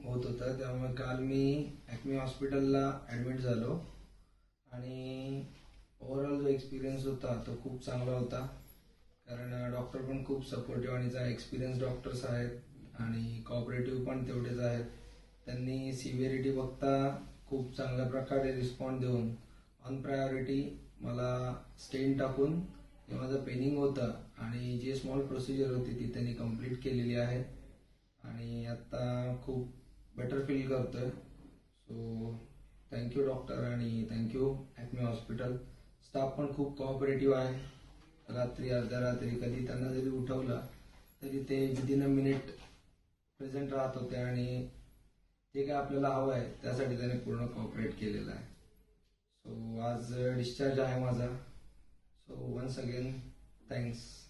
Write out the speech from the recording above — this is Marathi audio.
होत होता, त्यामुळे काल मी ॲक्मे हॉस्पिटलला ॲडमिट झालो आणि ओव्हरऑल जो एक्सपिरियन्स होता तो खूप चांगला होता. कारण डॉक्टर पण खूप सपोर्टिव्ह आणि एक्सपिरियन्स डॉक्टर्स आहेत आणि कॉपरेटिव्ह पण तेवढेच आहेत. त्यांनी सिव्हिरिटी बघता खूप चांगल्या प्रकारे रिस्पॉन्ड देऊन ऑन प्रायोरिटी मला स्टेन टाकून जे माझं पेनिंग होतं आणि जे स्मॉल प्रोसिजर होती ती त्यांनी कंप्लीट केलेली आहे आणि आता खूप बेटर फील करतोय. सो थँक्यू डॉक्टर आणि थँक्यू ॲक्मे हॉस्पिटल. स्टाफ पण खूप कोऑपरेटिव्ह आहे. रात्री अर्ध्या रात्री कधी त्यांना जरी उठवलं तरी ते विदिन अ मिनिट प्रेझेंट राहत होते आणि जे काय आपल्याला हवं आहे त्यासाठी त्याने पूर्ण कोऑपरेट केलेलं आहे. सो आज डिस्चार्ज आहे माझा. So once again thanks.